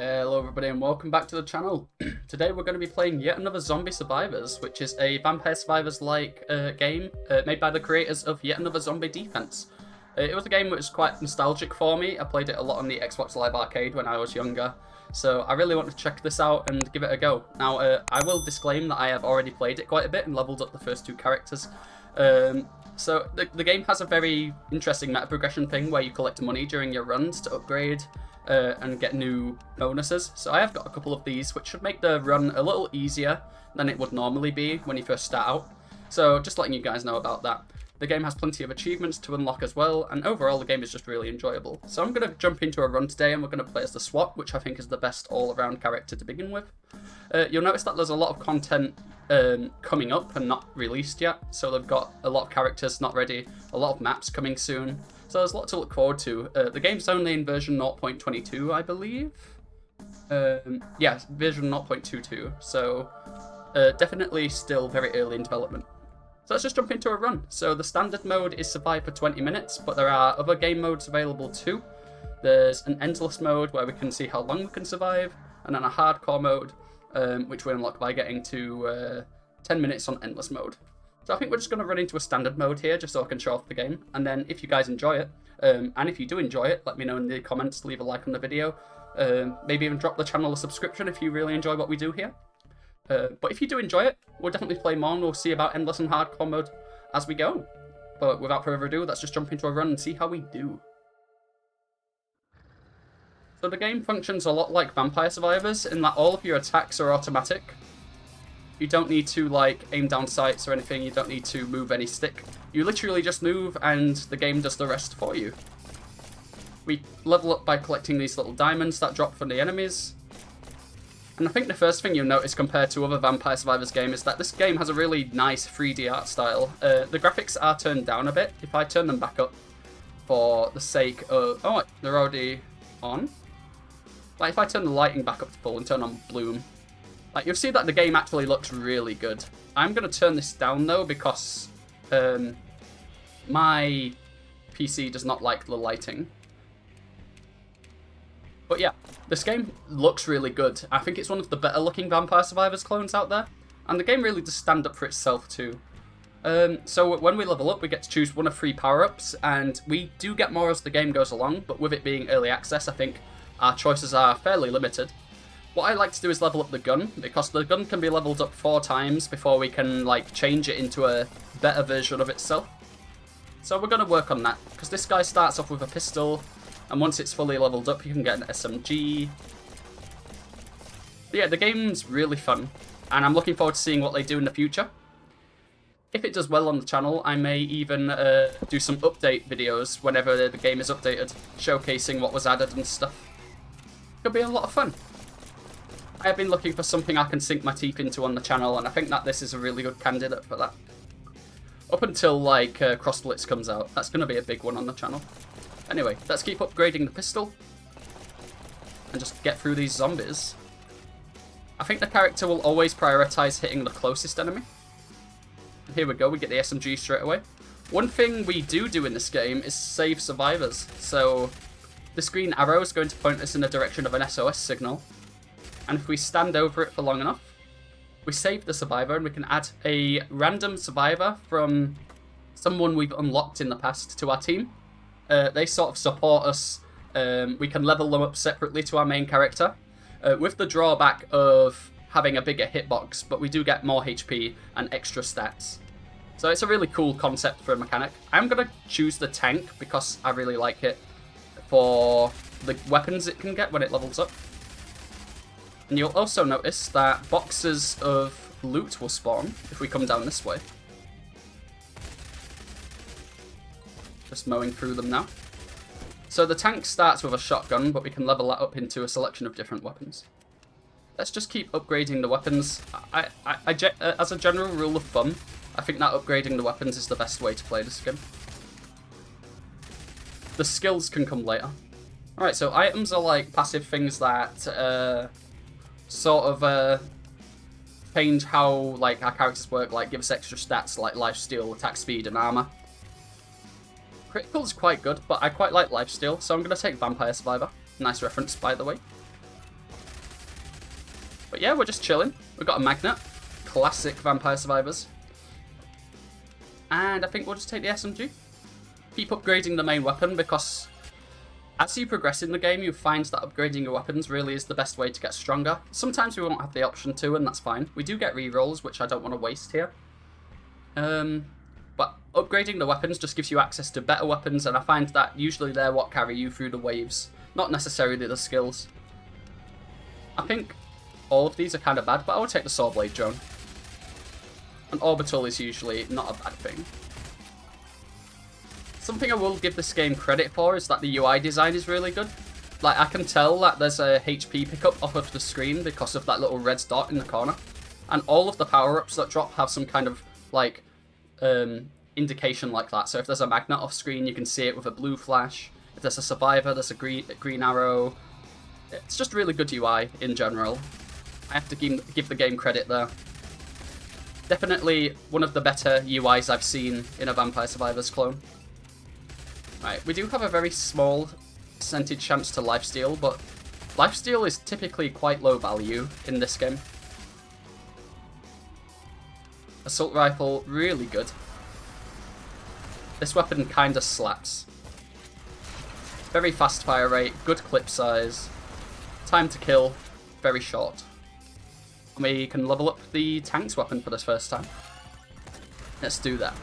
Hello everybody and welcome back to the channel. Today we're going to be playing yet another Zombie Survivors, which is a Vampire Survivors-like game made by the creators of Yet Another Zombie Defense. It was a game which was quite nostalgic for me. I played it a lot on the Xbox Live Arcade when I was younger, so I really wanted to check this out and give it a go. Now, I will disclaim that I have already played it quite a bit and leveled up the first two characters. So the game has a very interesting meta progression thing where you collect money during your runs to upgrade and get new bonuses. So I have got a couple of these, which should make the run a little easier than it would normally be when you first start out. So just letting you guys know about that. The game has plenty of achievements to unlock as well, and overall the game is just really enjoyable. So I'm going to jump into a run today and we're going to play as the SWAT, which I think is the best all-around character to begin with. You'll notice that there's a lot of content coming up and not released yet, so they've got a lot of characters not ready, a lot of maps coming soon, so there's a lot to look forward to. The game's only in version 0.22, I believe. Yeah, version 0.22, so definitely still very early in development. So let's just jump into a run. So the standard mode is survive for 20 minutes, but there are other game modes available too. There's an endless mode where we can see how long we can survive, and then a hardcore mode, which we unlock by getting to 10 minutes on endless mode. So I think we're just going to run into a standard mode here, just so I can show off the game. And then if you guys enjoy it, and if you do enjoy it, let me know in the comments, leave a like on the video. Maybe even drop the channel a subscription if you really enjoy what we do here. But if you do enjoy it, we'll definitely play more and we'll see about endless and hardcore mode as we go. But without further ado, let's just jump into a run and see how we do. So the game functions a lot like Vampire Survivors in that all of your attacks are automatic. You don't need to like aim down sights or anything, you don't need to move any stick. You literally just move and the game does the rest for you. We level up by collecting these little diamonds that drop from the enemies. And I think the first thing you'll notice compared to other Vampire Survivors games is that this game has a really nice 3D art style. The graphics are turned down a bit. If I turn them back up for the sake of... Oh, they're already on. Like, if I turn the lighting back up to full and turn on bloom, like, you'll see that the game actually looks really good. I'm going to turn this down, though, because my PC does not like the lighting. But yeah, this game looks really good. I think it's one of the better looking Vampire Survivors clones out there. And the game really does stand up for itself too. So when we level up, we get to choose one of 3 power-ups. And we do get more as the game goes along. But with it being early access, I think our choices are fairly limited. What I like to do is level up the gun, because the gun can be leveled up 4 times before we can like change it into a better version of itself. So we're going to work on that, because this guy starts off with a pistol. And once it's fully leveled up, you can get an SMG. But yeah, the game's really fun, and I'm looking forward to seeing what they do in the future. If it does well on the channel, I may even do some update videos whenever the game is updated, showcasing what was added and stuff. Could be a lot of fun. I have been looking for something I can sink my teeth into on the channel, and I think that this is a really good candidate for that. Up until, like, Cross Blitz comes out, that's going to be a big one on the channel. Anyway, let's keep upgrading the pistol and just get through these zombies. I think the character will always prioritize hitting the closest enemy. Here we go, we get the SMG straight away. One thing we do in this game is save survivors. So this green arrow is going to point us in the direction of an SOS signal. And if we stand over it for long enough, we save the survivor and we can add a random survivor from someone we've unlocked in the past to our team. They sort of support us. We can level them up separately to our main character, with the drawback of having a bigger hitbox, but we do get more HP and extra stats. So it's a really cool concept for a mechanic. I'm going to choose the tank because I really like it for the weapons it can get when it levels up. And you'll also notice that boxes of loot will spawn if we come down this way. Just mowing through them now. So the tank starts with a shotgun, but we can level that up into a selection of different weapons. Let's just keep upgrading the weapons. As a general rule of thumb, I think that upgrading the weapons is the best way to play this game. The skills can come later. Alright, so items are like passive things that sort of change how like our characters work, like give us extra stats like lifesteal, attack speed, and armor. Critical is quite good, but I quite like lifesteal, so I'm going to take Vampire Survivor. Nice reference, by the way. But yeah, we're just chilling. We've got a magnet. Classic Vampire Survivors. And I think we'll just take the SMG. Keep upgrading the main weapon, because as you progress in the game, you find that upgrading your weapons really is the best way to get stronger. Sometimes we won't have the option to, and that's fine. We do get rerolls, which I don't want to waste here. But upgrading the weapons just gives you access to better weapons, and I find that usually they're what carry you through the waves, not necessarily the skills. I think all of these are kind of bad, but I will take the Saw Blade drone. An orbital is usually not a bad thing. Something I will give this game credit for is that the UI design is really good. Like, I can tell that there's a HP pickup off of the screen because of that little red dot in the corner. And all of the power-ups that drop have some kind of, like, indication like that. So if there's a magnet off screen, you can see it with a blue flash. If there's a survivor, there's a green arrow. It's just really good UI in general. I have to give the game credit there. Definitely one of the better UIs I've seen in a Vampire Survivors clone. Right, we do have a very small percentage chance to lifesteal, but lifesteal is typically quite low value in this game. Assault rifle, really good. This weapon kinda slaps. Very fast fire rate, good clip size. Time to kill, very short. And we can level up the tank's weapon for this first time. Let's do that.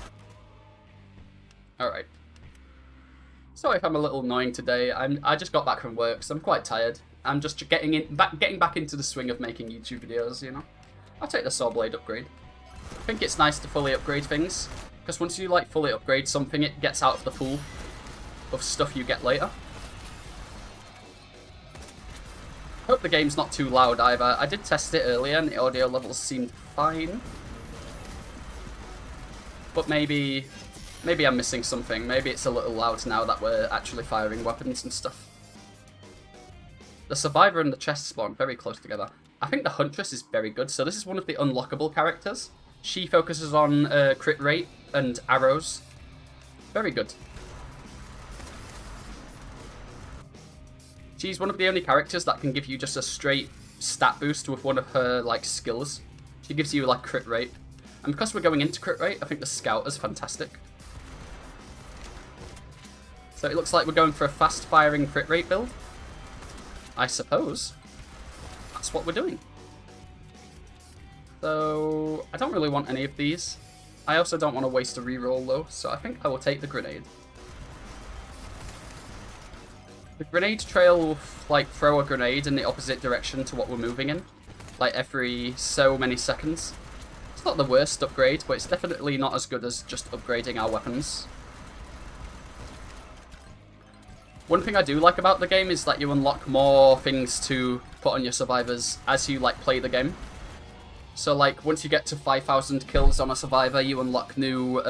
Alright. Sorry if I'm a little annoying today. I just got back from work, so I'm quite tired. I'm just getting back into the swing of making YouTube videos, you know. I'll take the Saw Blade upgrade. I think it's nice to fully upgrade things, because once you like fully upgrade something, it gets out of the pool of stuff you get later. Hope the game's not too loud either. I did test it earlier and the audio levels seemed fine. But maybe I'm missing something. Maybe it's a little loud now that we're actually firing weapons and stuff. The Survivor and the chest spawn very close together. I think the Huntress is very good. So this is one of the unlockable characters. She focuses on crit rate and arrows. Very good. She's one of the only characters that can give you just a straight stat boost with one of her, like, skills. She gives you, like, crit rate. And because we're going into crit rate, I think the Scout is fantastic. So it looks like we're going for a fast-firing crit rate build. I suppose. That's what we're doing. So I don't really want any of these. I also don't want to waste a reroll, though, so I think I will take the grenade. The grenade trail will, like, throw a grenade in the opposite direction to what we're moving in. Like, every so many seconds. It's not the worst upgrade, but it's definitely not as good as just upgrading our weapons. One thing I do like about the game is that you unlock more things to put on your survivors as you, like, play the game. So, like, once you get to 5,000 kills on a survivor, you unlock new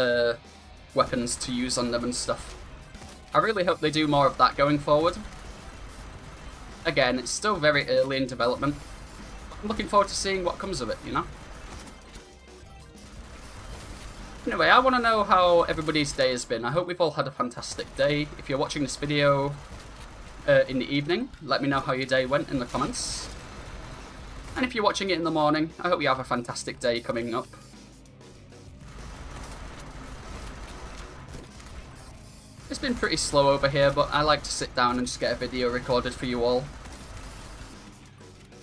weapons to use on them and stuff. I really hope they do more of that going forward. Again, it's still very early in development. I'm looking forward to seeing what comes of it, you know? Anyway, I want to know how everybody's day has been. I hope we've all had a fantastic day. If you're watching this video in the evening, let me know how your day went in the comments. And if you're watching it in the morning, I hope you have a fantastic day coming up. It's been pretty slow over here, but I like to sit down and just get a video recorded for you all.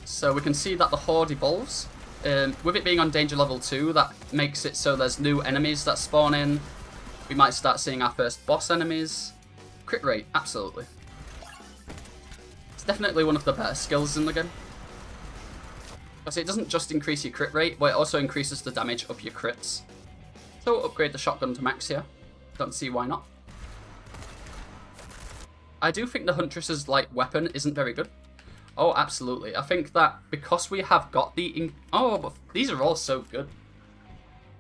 So we can see that the Horde evolves. With it being on danger level 2, that makes it so there's new enemies that spawn in. We might start seeing our first boss enemies. Crit rate, absolutely. It's definitely one of the better skills in the game. Because it doesn't just increase your crit rate, but it also increases the damage of your crits. So we'll upgrade the shotgun to max here. Don't see why not. I do think the Huntress's, like, weapon isn't very good. Oh, absolutely. I think that because we have got the... Oh, but these are all so good.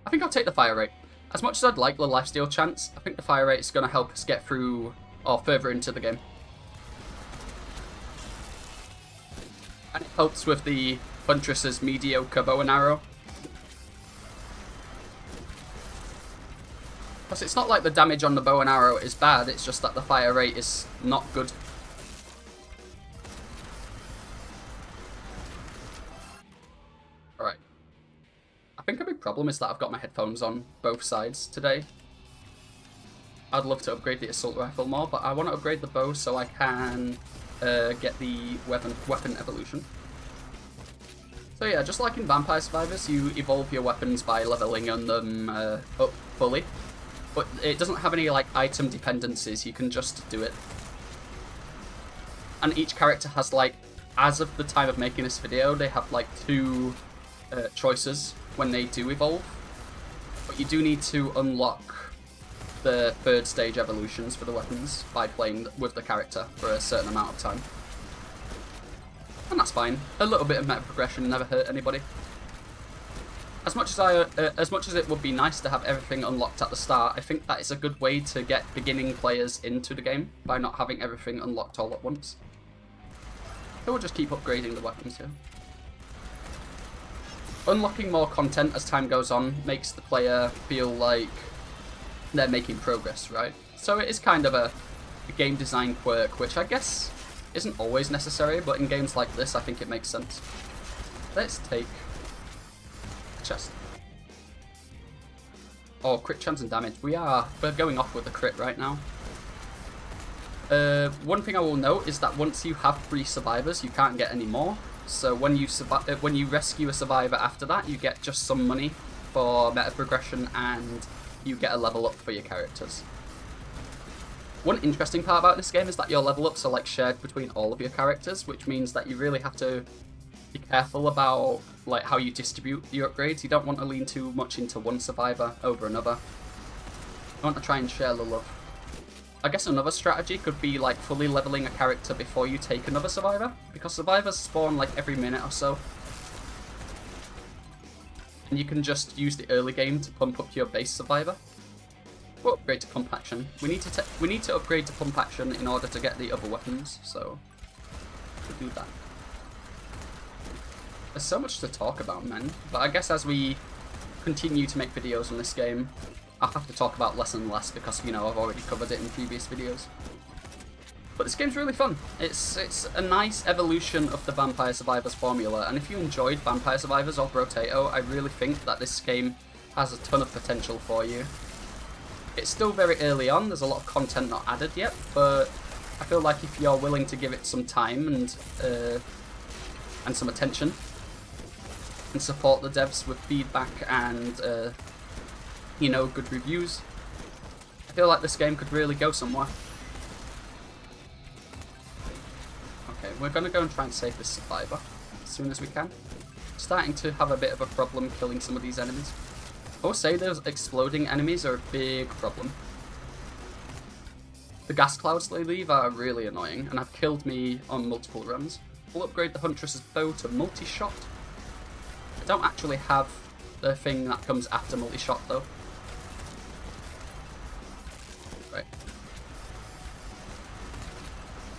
I think I'll take the fire rate. As much as I'd like the lifesteal chance, I think the fire rate is going to help us get through or further into the game. And it helps with the Huntress's mediocre bow and arrow. Because it's not like the damage on the bow and arrow is bad, it's just that the fire rate is not good. problem is that I've got my headphones on both sides today. I'd love to upgrade the assault rifle more, but I want to upgrade the bow so I can get the weapon evolution. So yeah, just like in Vampire Survivors, you evolve your weapons by leveling them up fully. But it doesn't have any like item dependencies, you can just do it. And each character has like, as of the time of making this video, they have like 2 choices when they do evolve. But you do need to unlock the 3rd stage evolutions for the weapons by playing with the character for a certain amount of time. And that's fine. A little bit of meta progression never hurt anybody. As much as it would be nice to have everything unlocked at the start, I think that is a good way to get beginning players into the game by not having everything unlocked all at once. So we'll just keep upgrading the weapons here. Unlocking more content as time goes on makes the player feel like they're making progress, right? So it is kind of a game design quirk, which I guess isn't always necessary, but in games like this I think it makes sense. Let's take a chest. Oh, crit chance and damage. We're going off with the crit right now. One thing I will note is that once you have 3 survivors, you can't get any more. So when you rescue a survivor after that, you get just some money for meta progression and you get a level up for your characters. One interesting part about this game is that your level ups are like shared between all of your characters, which means that you really have to be careful about like how you distribute your upgrades. You don't want to lean too much into one survivor over another. You want to try and share the love. I guess another strategy could be like fully leveling a character before you take another survivor, because survivors spawn like every minute or so. And you can just use the early game to pump up your base survivor. We'll upgrade to pump action. We need to upgrade to pump action in order to get the other weapons, so we'll do that. There's so much to talk about, men, but I guess as we continue to make videos on this game, I'll have to talk about less and less because, you know, I've already covered it in previous videos. But this game's really fun. It's a nice evolution of the Vampire Survivors formula, and if you enjoyed Vampire Survivors or Brotato, I really think that this game has a ton of potential for you. It's still very early on, there's a lot of content not added yet, but I feel like if you're willing to give it some time and some attention, and support the devs with feedback and you know, good reviews, I feel like this game could really go somewhere. Okay, we're gonna go and try and save this survivor as soon as we can. Starting to have a bit of a problem killing some of these enemies. I will say those exploding enemies are a big problem. The gas clouds they leave are really annoying and have killed me on multiple runs. We'll upgrade the Huntress's bow to multi-shot. I don't actually have the thing that comes after multi-shot though. Right.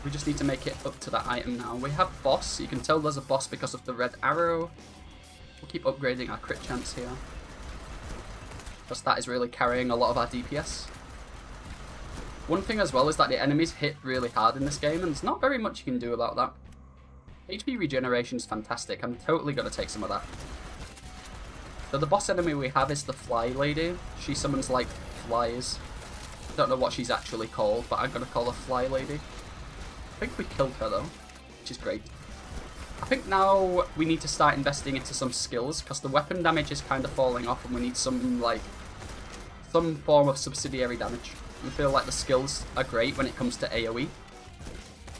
We just need to make it up to that item now. We have boss. You can tell there's a boss because of the red arrow. We'll keep upgrading our crit chance here, because that is really carrying a lot of our DPS. One thing as well is that the enemies hit really hard in this game, and there's not very much you can do about that. HP regeneration is fantastic. I'm totally going to take some of that. So the boss enemy we have is the Fly Lady. She summons like flies. Don't know what she's actually called, but I'm going to call her Fly Lady. I think we killed her though, which is great. I think now we need to start investing into some skills, because the weapon damage is kind of falling off and we need some form of subsidiary damage. I feel like the skills are great when it comes to AoE.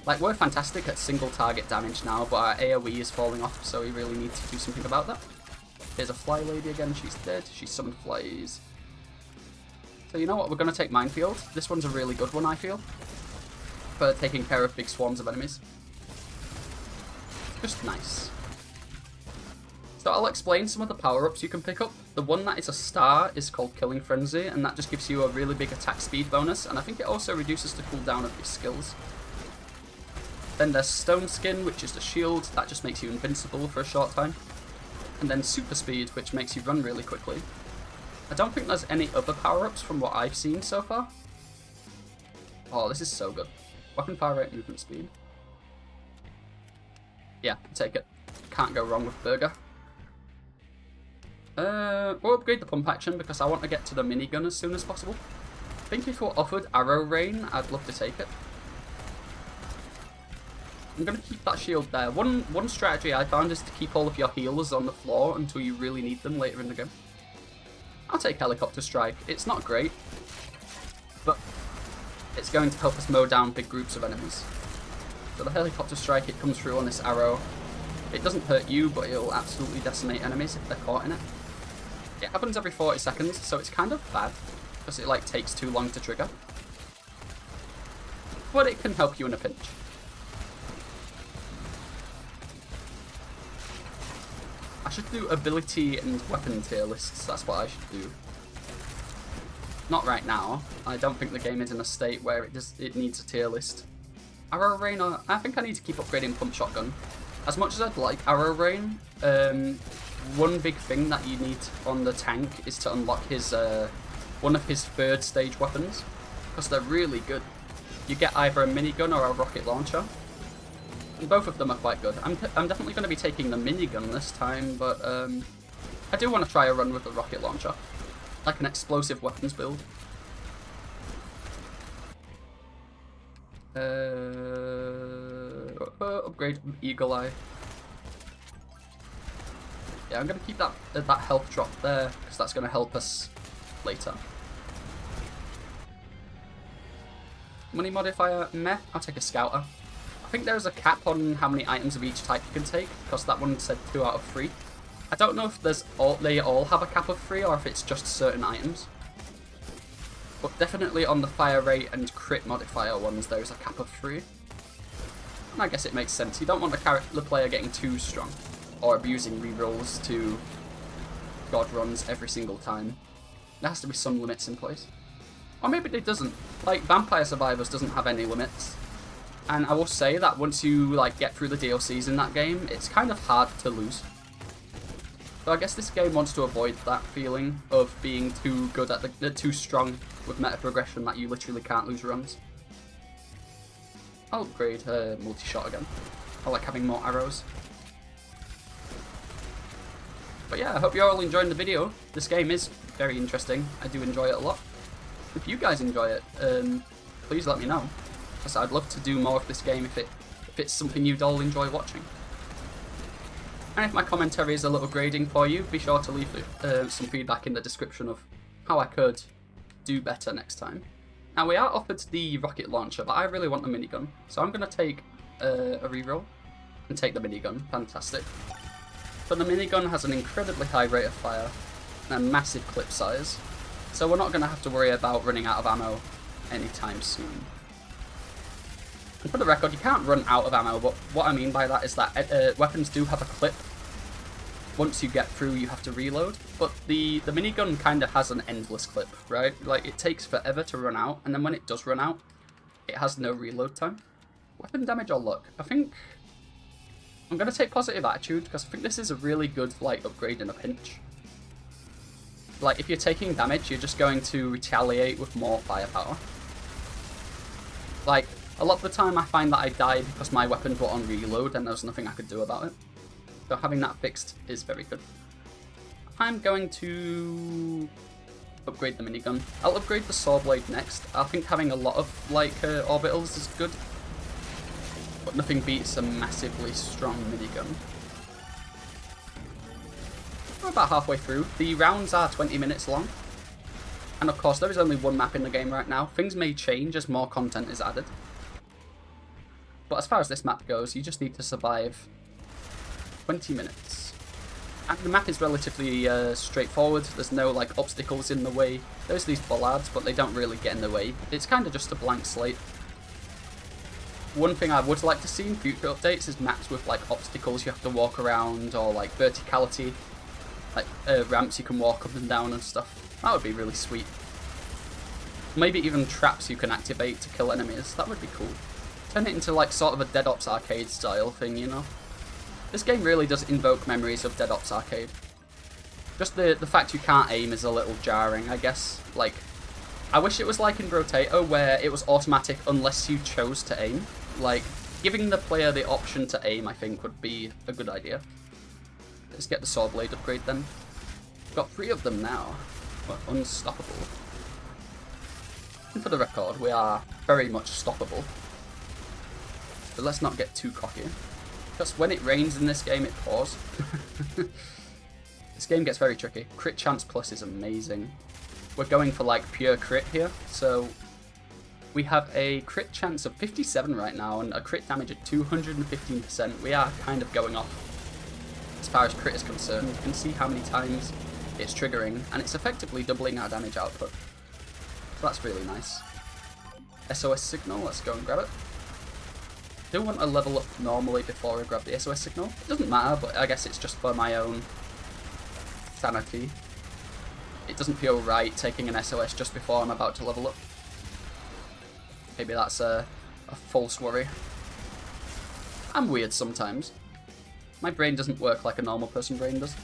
Like, we're fantastic at single target damage now, but our AoE is falling off, so we really need to do something about that. Here's a Fly Lady again, she's dead, she summoned flies. So you know what, we're going to take Minefield. This one's a really good one, I feel, for taking care of big swarms of enemies. Just nice. So I'll explain some of the power-ups you can pick up. The one that is a star is called Killing Frenzy, and that just gives you a really big attack speed bonus, and I think it also reduces the cooldown of your skills. Then there's Stone Skin, which is the shield, that just makes you invincible for a short time. And then Super Speed, which makes you run really quickly. I don't think there's any other power-ups from what I've seen so far. Oh, this is so good. Weapon fire rate, movement speed. Yeah, take it. Can't go wrong with Burger. We'll upgrade the pump action because I want to get to the minigun as soon as possible. I think if we're offered arrow rain, I'd love to take it. I'm going to keep that shield there. One strategy I found is to keep all of your healers on the floor until you really need them later in the game. I'll take helicopter strike. It's not great, but it's going to help us mow down big groups of enemies. So the helicopter strike, it comes through on this arrow. It doesn't hurt you, but it'll absolutely decimate enemies if they're caught in it. It happens every 40 seconds, so it's kind of bad, because it like takes too long to trigger. But it can help you in a pinch. I should do ability and weapon tier lists, that's what I should do. Not right now. I don't think the game is in a state where it needs a tier list. Arrow rain, I think I need to keep upgrading pump shotgun. As much as I'd like arrow rain, one big thing that you need on the tank is to unlock his one of his third stage weapons, because they're really good. You get either a minigun or a rocket launcher, and both of them are quite good. I'm definitely going to be taking the minigun this time, but I do want to try a run with the rocket launcher, like an explosive weapons build. Upgrade Eagle Eye. Yeah, I'm going to keep that health drop there, because that's going to help us later. Money modifier, meh, I'll take a Scouter. I think there's a cap on how many items of each type you can take, because that one said 2 out of 3. I don't know if they all have a cap of 3, or if it's just certain items. But definitely on the fire rate and crit modifier ones, there's a cap of 3. And I guess it makes sense. You don't want the player getting too strong, or abusing rerolls to god runs every single time. There has to be some limits in place. Or maybe it doesn't. Like, Vampire Survivors doesn't have any limits. And I will say that once you like get through the DLCs in that game, it's kind of hard to lose. So I guess this game wants to avoid that feeling of being too good at too strong with meta progression that you literally can't lose runs. I'll upgrade multi-shot again. I like having more arrows. But yeah, I hope you're all enjoying the video. This game is very interesting. I do enjoy it a lot. If you guys enjoy it, please let me know, because I'd love to do more of this game if it's something you'd all enjoy watching. And if my commentary is a little grading for you, be sure to leave some feedback in the description of how I could do better next time. Now, we are offered the rocket launcher, but I really want the minigun, so I'm going to take a reroll and take the minigun. Fantastic. But the minigun has an incredibly high rate of fire and a massive clip size, so we're not going to have to worry about running out of ammo anytime soon. And for the record, you can't run out of ammo, but what I mean by that is that weapons do have a clip. Once you get through, you have to reload, but the minigun kind of has an endless clip, right? Like, it takes forever to run out, and then when it does run out, it has no reload time. Weapon damage or luck? I think I'm going to take positive attitude, because I think this is a really good like upgrade in a pinch. Like, if you're taking damage, you're just going to retaliate with more firepower. Like, a lot of the time I find that I die because my weapons were on reload and there was nothing I could do about it. So having that fixed is very good. I'm going to upgrade the minigun. I'll upgrade the saw blade next. I think having a lot of like orbitals is good, but nothing beats a massively strong minigun. We're about halfway through. The rounds are 20 minutes long. And of course, there is only one map in the game right now. Things may change as more content is added. But as far as this map goes, you just need to survive 20 minutes. And the map is relatively straightforward. There's no like obstacles in the way. There's these bollards, but they don't really get in the way. It's kind of just a blank slate. One thing I would like to see in future updates is maps with like obstacles you have to walk around, or like verticality, like ramps you can walk up and down and stuff. That would be really sweet. Maybe even traps you can activate to kill enemies. That would be cool. Turn it into like sort of a Dead Ops arcade style thing, you know? This game really does invoke memories of Dead Ops arcade. Just the fact you can't aim is a little jarring, I guess. Like, I wish it was like in Rotato, where it was automatic unless you chose to aim. Like, giving the player the option to aim, I think, would be a good idea. Let's get the saw blade upgrade then. got 3 of them now. We're unstoppable. And for the record, we are very much stoppable. But let's not get too cocky. Because when it rains in this game, it pours. This game gets very tricky. Crit chance plus is amazing. We're going for like pure crit here, so we have a crit chance of 57 right now and a crit damage at 215%. We are kind of going off as far as crit is concerned. You can see how many times it's triggering, and it's effectively doubling our damage output. So that's really nice. SOS signal, let's go and grab it. I do want to level up normally before I grab the SOS signal. It doesn't matter, but I guess it's just for my own sanity. It doesn't feel right taking an SOS just before I'm about to level up. Maybe that's a false worry. I'm weird sometimes. My brain doesn't work like a normal person brain does.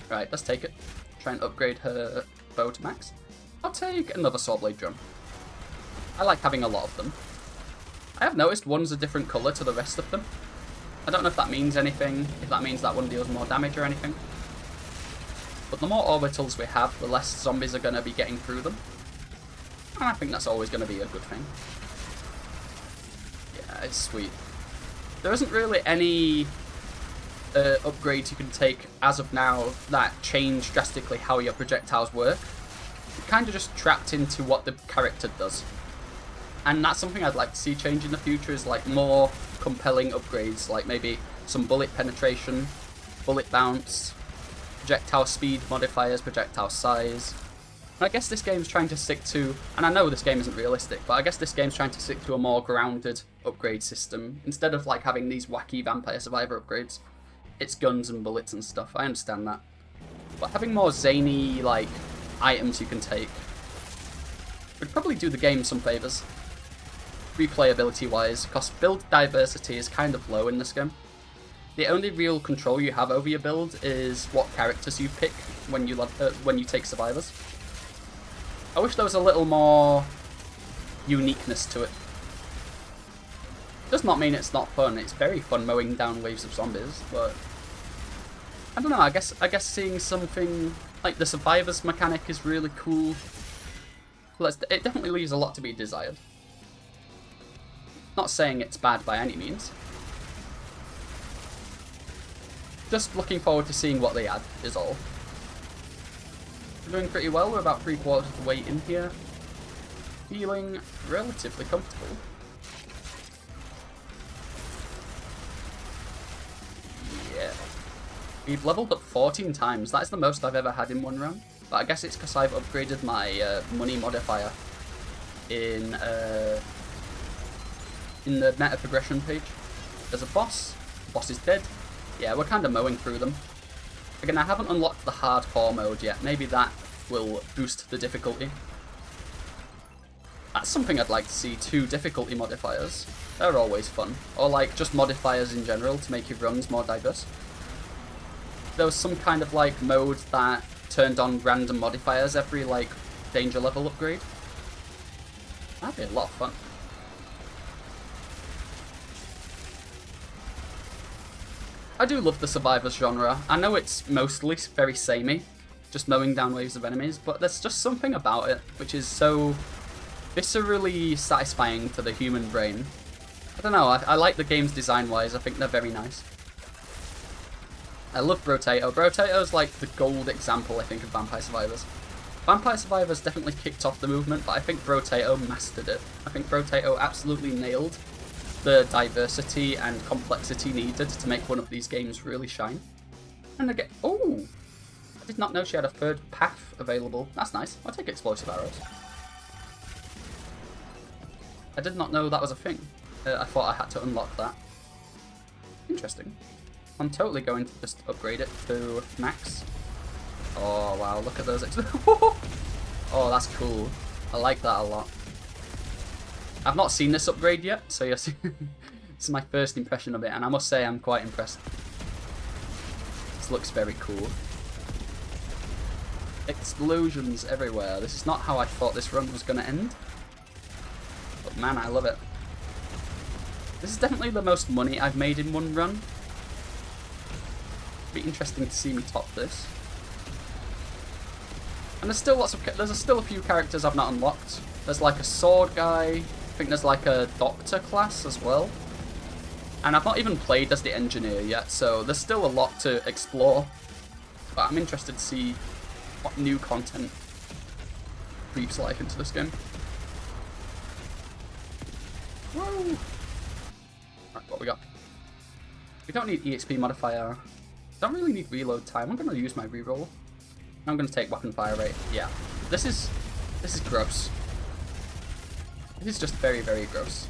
Right, let's take it. Try and upgrade her bow to max. I'll take another Sawblade drum. I like having a lot of them. I have noticed one's a different colour to the rest of them. I don't know if that means anything, if that means that one deals more damage or anything. But the more orbitals we have, the less zombies are going to be getting through them. And I think that's always going to be a good thing. Yeah, it's sweet. There isn't really any upgrades you can take as of now that change drastically how your projectiles work. You're kind of just trapped into what the character does. And that's something I'd like to see change in the future, is like more compelling upgrades, like maybe some bullet penetration, bullet bounce, projectile speed modifiers, projectile size. And I guess this game's trying to stick to, and I know this game isn't realistic, but I guess this game's trying to stick to a more grounded upgrade system. Instead of like having these wacky Vampire Survivor upgrades, it's guns and bullets and stuff, I understand that. But having more zany, like, items you can take would probably do the game some favours. Replayability-wise, because build diversity is kind of low in this game. The only real control you have over your build is what characters you pick when you take survivors. I wish there was a little more uniqueness to it. Does not mean it's not fun. It's very fun mowing down waves of zombies, but I don't know. I guess seeing something like the survivors mechanic is really cool. It definitely leaves a lot to be desired. Not saying it's bad by any means. Just looking forward to seeing what they add is all. We're doing pretty well. We're about 3/4 of the way in here. Feeling relatively comfortable. Yeah. We've leveled up 14 times. That's the most I've ever had in one run. But I guess it's because I've upgraded my money modifier in the meta progression page. There's a boss. The boss is dead. Yeah, we're kind of mowing through them. Again, I haven't unlocked the hardcore mode yet. Maybe that will boost the difficulty. That's something I'd like to see too, difficulty modifiers. They're always fun. Or like just modifiers in general to make your runs more diverse. There was some kind of like mode that turned on random modifiers every like danger level upgrade. That'd be a lot of fun. I do love the survivors genre. I know it's mostly very samey, just mowing down waves of enemies, but there's just something about it which is so viscerally satisfying to the human brain. I don't know, I like the games design-wise. I think they're very nice. I love Brotato. Brotato's like the gold example, I think, of Vampire Survivors. Vampire Survivors definitely kicked off the movement, but I think Brotato mastered it. I think Brotato absolutely nailed the diversity and complexity needed to make one of these games really shine. And again, oh! I did not know she had a third path available. That's nice. I'll take explosive arrows. I did not know that was a thing. I thought I had to unlock that. Interesting. I'm totally going to just upgrade it to max. Oh wow, look at those. Oh, that's cool. I like that a lot. I've not seen this upgrade yet, so yes, this is my first impression of it, and I must say I'm quite impressed. This looks very cool. Explosions everywhere. This is not how I thought this run was going to end. But man, I love it. This is definitely the most money I've made in one run. It'd be interesting to see me top this. And there's still a few characters I've not unlocked. There's like a sword guy. I think there's like a doctor class as well. And I've not even played as the engineer yet, so there's still a lot to explore. But I'm interested to see what new content creeps like into this game. Whoa! Right, what we got? We don't need EXP modifier. Don't really need reload time. I'm going to use my reroll. I'm going to take weapon fire rate. Yeah, this is gross. This is just very, very gross.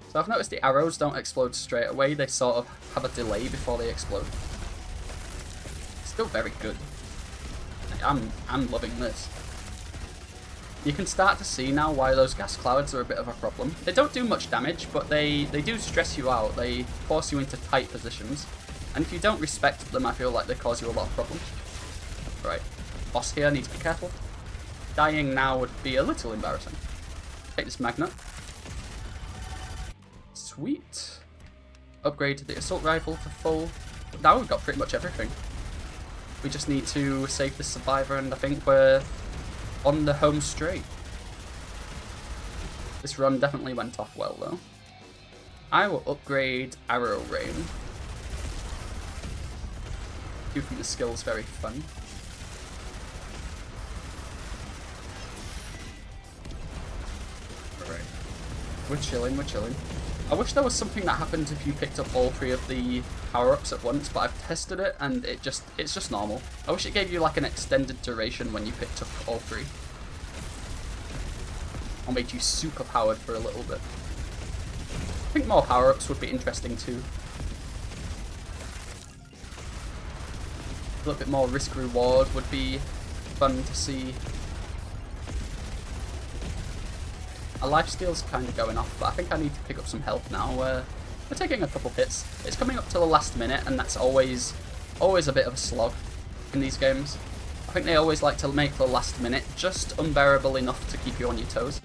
So I've noticed the arrows don't explode straight away. They sort of have a delay before they explode. Still very good. I'm loving this. You can start to see now why those gas clouds are a bit of a problem. They don't do much damage, but they do stress you out. They force you into tight positions. And if you don't respect them, I feel like they cause you a lot of problems. Right, boss here needs to be careful. Dying now would be a little embarrassing. Take this magnet. Sweet. Upgrade the assault rifle to full. Now we've got pretty much everything. We just need to save the survivor, and I think we're on the home straight. This run definitely went off well though. I will upgrade arrow rain. I do think the skill's very fun. Alright. We're chilling, we're chilling. I wish there was something that happened if you picked up all 3 of the power-ups at once, but I've tested it and it's just normal. I wish it gave you like an extended duration when you picked up all 3. Or made you super powered for a little bit. I think more power-ups would be interesting too. A little bit more risk-reward would be fun to see. My lifesteal's kind of going off, but I think I need to pick up some health now. We're taking a couple hits. It's coming up to the last minute, and that's always a bit of a slog in these games. I think they always like to make the last minute just unbearable enough to keep you on your toes.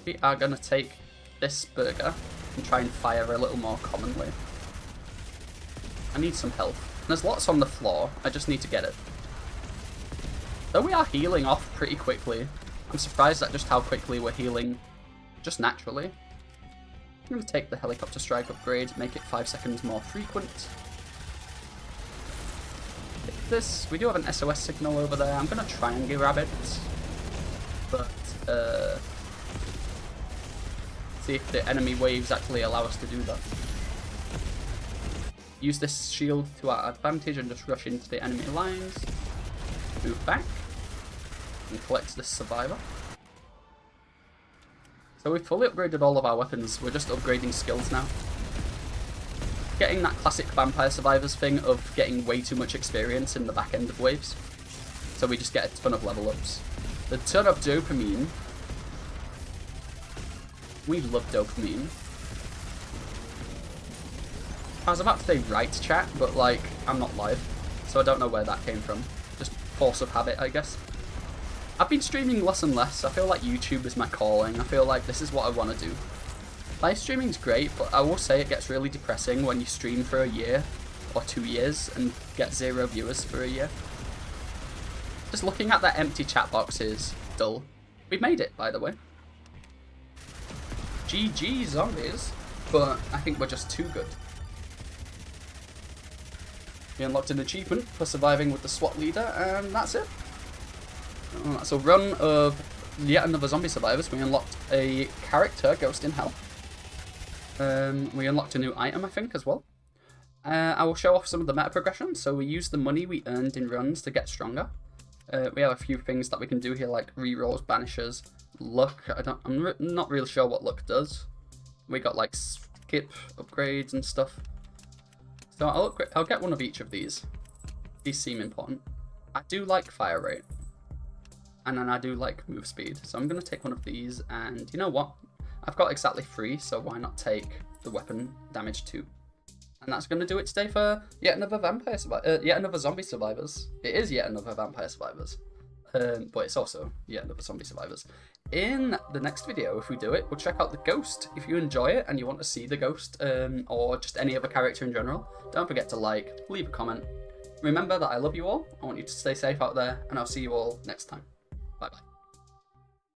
We are going to take this burger and try and fire a little more commonly. I need some health. There's lots on the floor, I just need to get it. Though we are healing off pretty quickly, I'm surprised at just how quickly we're healing, just naturally. I'm going to take the helicopter strike upgrade, make it 5 seconds more frequent. Hit this. We do have an SOS signal over there. I'm going to try and grab it, but see if the enemy waves actually allow us to do that. Use this shield to our advantage and just rush into the enemy lines. Move back. And collect this survivor. So we've fully upgraded all of our weapons. We're just upgrading skills now. Getting that classic Vampire Survivors thing of getting way too much experience in the back end of waves. So we just get a ton of level ups. The ton of dopamine. We love dopamine. I was about to say right chat, but like, I'm not live, so I don't know where that came from. Just force of habit, I guess. I've been streaming less and less. I feel like YouTube is my calling. I feel like this is what I want to do. Live streaming's great, but I will say it gets really depressing when you stream for a year or 2 years and get 0 viewers for a year. Just looking at that empty chat box is dull. We've made it, by the way. GG zombies, but I think we're just too good. We unlocked an achievement for surviving with the SWAT leader, and that's it. That's a run of yet another zombie survivors. We unlocked a character, Ghost in Hell. We unlocked a new item, I think, as well. I will show off some of the meta progression. So we use the money we earned in runs to get stronger. We have a few things that we can do here, like rerolls, banishers, luck. I'm not really sure what luck does. We got like skip upgrades and stuff. So I'll get one of each of these. These seem important. I do like fire rate. And then I do like move speed. So I'm going to take one of these, and you know what? I've got exactly 3, so why not take the weapon damage 2? And that's going to do it today for yet another zombie survivors. It is yet another vampire survivors. But it's also yet another zombie survivors. In the next video, if we do it, we'll check out the ghost. If you enjoy it and you want to see the ghost, or just any other character in general, don't forget to like, leave a comment, Remember that I love you all, I want you to stay safe out there, and I'll see you all next time. Bye bye.